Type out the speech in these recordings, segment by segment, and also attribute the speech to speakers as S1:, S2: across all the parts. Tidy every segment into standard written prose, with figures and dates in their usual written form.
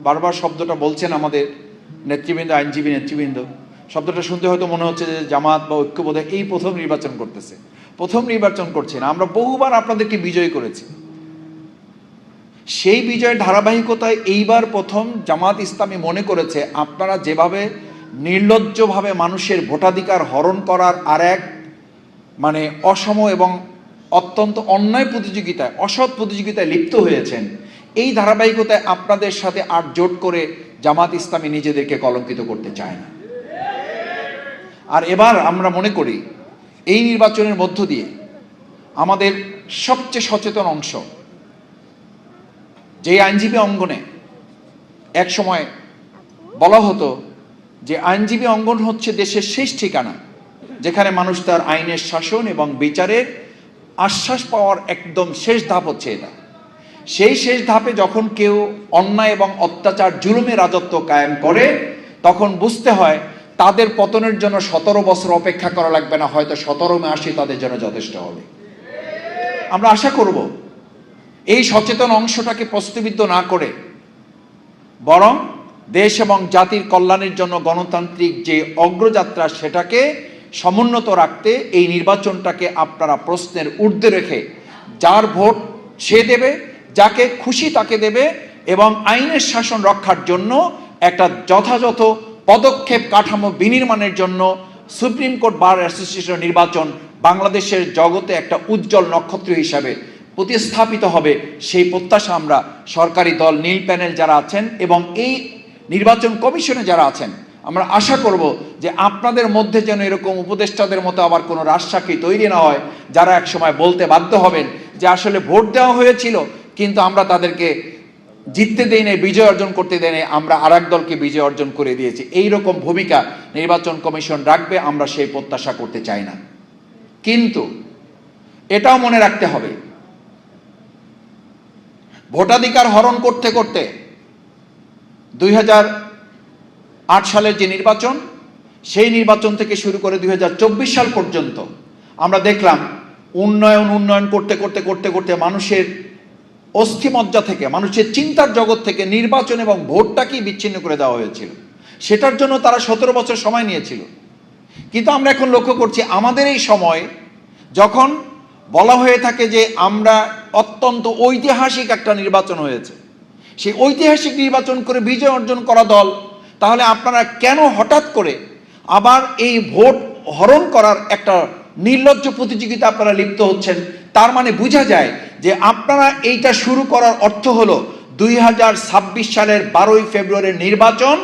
S1: বারবার শব্দটা বলছেন আমাদের নেতৃবৃন্দ, আইনজীবী নেতৃবৃন্দ, শব্দটা শুনতে হয়তো মনে হচ্ছে যে জামাত বা ঐক্যবোধে এই প্রথম নির্বাচন করতেছে। প্রথম নির্বাচন করছে না, আমরা বহুবার আপনাদেরকে বিজয় করেছি। সেই বিজয়ের ধারাবাহিকতায় এইবার প্রথম জামাত ইসলামী মনে করেছে আপনারা যেভাবে নির্লজ্জভাবে মানুষের ভোটাধিকার হরণ করার আর এক অসম এবং অত্যন্ত অন্যায় প্রতিযোগিতায়, অসৎ প্রতিযোগিতায় লিপ্ত হয়েছেন, এই ধারাবাহিকতায় আপনাদের সাথে আর জোট করে জামাত ইসলামী নিজেদেরকে কলঙ্কিত করতে চায় না। আর এবার আমরা মনে করি এই নির্বাচনের মধ্য দিয়ে আমাদের সবচেয়ে সচেতন অংশ, যে আইনজীবী অঙ্গনে এক সময় বলা হতো যে আইনজীবী অঙ্গন হচ্ছে দেশের শেষ ঠিকানা, যেখানে মানুষ তার আইনের শাসন এবং বিচারের আশ্বাস পাওয়ার একদম শেষ ধাপ হচ্ছে এটা। সেই শেষ ধাপে যখন কেউ অন্যায় এবং অত্যাচার জুলুমে রাজত্ব কায়েম করে, তখন বুঝতে হয় তাদের পতনের জন্য 17 বছর অপেক্ষা করা লাগবে না, হয়তো 17 মাসই তাদের জন্য যথেষ্ট হবে। আমরা আশা করব এই সচেতন অংশটাকে প্রশ্নবিদ্ধ না করে বরং দেশ এবং জাতির কল্যাণের জন্য গণতান্ত্রিক যে অগ্রযাত্রা সেটাকে সমুন্নত রাখতে এই নির্বাচনটাকে আপনারা প্রশ্নের ঊর্ধ্বে রেখে যার ভোট সে দেবে, যাকে খুশি তাকে দেবে, এবং আইনের শাসন রক্ষার জন্য একটা যথাযথ পদক্ষেপ কাঠামো বিনির্মাণের জন্য সুপ্রিম কোর্ট বার অ্যাসোসিয়েশন নির্বাচন বাংলাদেশের জগতে একটা উজ্জ্বল নক্ষত্র হিসাবে প্রতিস্থাপিত হবে, সেই প্রত্যাশা আমরা সরকারি দল, নীল প্যানেল যারা আছেন এবং এই নির্বাচন কমিশনে যারা আছেন, আমরা আশা করব যে আপনাদের মধ্যে যেন এরকম উপদেষ্টাদের মতো আবার কোনো রাজশাহী তৈরি না হয়, যারা একসময় বলতে বাধ্য হবেন যে আসলে ভোট দেওয়া হয়েছিল কিন্তু আমরা তাদেরকে জিততে দেই নাই, বিজয় অর্জন করতে দেই নাই, আমরা আরেক দলকে বিজয় অর্জন করে দিয়েছি। এইরকম ভূমিকা নির্বাচন কমিশন রাখবে, আমরা সেই প্রত্যাশা করতে চাই না। কিন্তু এটাও মনে রাখতে হবে, ভোটাধিকার হরণ করতে করতে 2008 সালের যে নির্বাচন, সেই নির্বাচন থেকে শুরু করে 2024 সাল পর্যন্ত আমরা দেখলাম উন্নয়ন করতে করতে করতে করতে মানুষের অস্থিমজ্জা থেকে, মানুষের চিন্তার জগৎ থেকে নির্বাচন এবং ভোটটাকেই বিচ্ছিন্ন করে দেওয়া হয়েছিল। সেটার জন্য তারা 17 বছর সময় নিয়েছিল। কিন্তু আমরা এখন লক্ষ্য করছি আমাদের এই সময় যখন বলা হয়ে থাকে যে আমরা অত্যন্ত ঐতিহাসিক একটা নির্বাচন হয়েছে, সেই ঐতিহাসিক নির্বাচন করে বিজয় অর্জন করা দল, তাহলে আপনারা কেন হঠাৎ করে আবার এই ভোট হরণ করার একটা নির্লজ্জ প্রতিযোগিতা আপনারা লিপ্ত হচ্ছেন? তার মানে বোঝা যায় যে আপনারা এইটা শুরু করার অর্থ হলো 2026 সালের 12ই ফেব্রুয়ারির নির্বাচন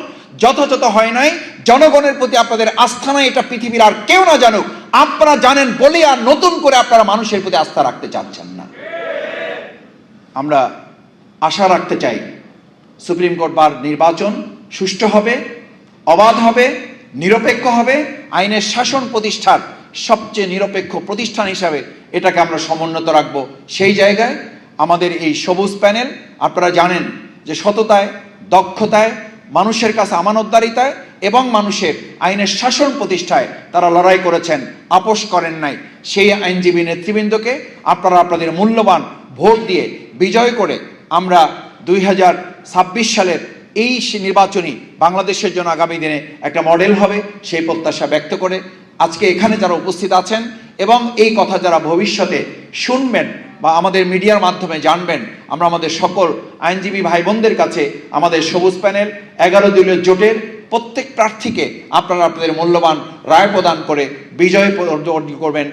S1: যথাযথ হয় নাই, জনগণের প্রতি আপনাদের আস্থা নাই, এটা পৃথিবীর আর কেউ না জানুক, আপনারা জানেন বলে আর নতুন করে আপনারা মানুষের প্রতি আস্থা রাখতে চাচ্ছেন না। আমরা আশা রাখতে চাই সুপ্রিম কোর্ট বার নির্বাচন সুষ্ঠু হবে, অবাধ হবে, নিরপেক্ষ হবে, আইনের শাসন প্রতিষ্ঠার সবচেয়ে নিরপেক্ষ প্রতিষ্ঠান হিসাবে এটাকে আমরা সমুন্নত রাখবো। সেই জায়গায় আমাদের এই সবুজ প্যানেল, আপনারা জানেন যে সততায়, দক্ষতায়, মানুষের কাছে আমানতদারিতায় এবং মানুষের আইনের শাসন প্রতিষ্ঠায় তারা লড়াই করেছেন, আপোষ করেন নাই। সেই আইনজীবী নেতৃবৃন্দকে আপনারা আপনাদের মূল্যবান ভোট দিয়ে বিজয় করে আমরা 2026 সালের এই নির্বাচনী বাংলাদেশের জন্য আগামী দিনে একটা মডেল হবে, সেই প্রত্যাশা ব্যক্ত করে আজকে এখানে যারা উপস্থিত আছেন এবং এই কথা যারা ভবিষ্যতে শুনবেন বা আমাদের মিডিয়ার মাধ্যমে জানবেন, আমরা আমাদের সকল আইনজীবী ভাই বোনদের কাছে আমাদের সবুজ প্যানেল 11 দলীয় জোটের প্রত্যেক প্রার্থীকে আপনারা আপনাদের মূল্যবান রায় প্রদান করে বিজয় অর্জন করবেন।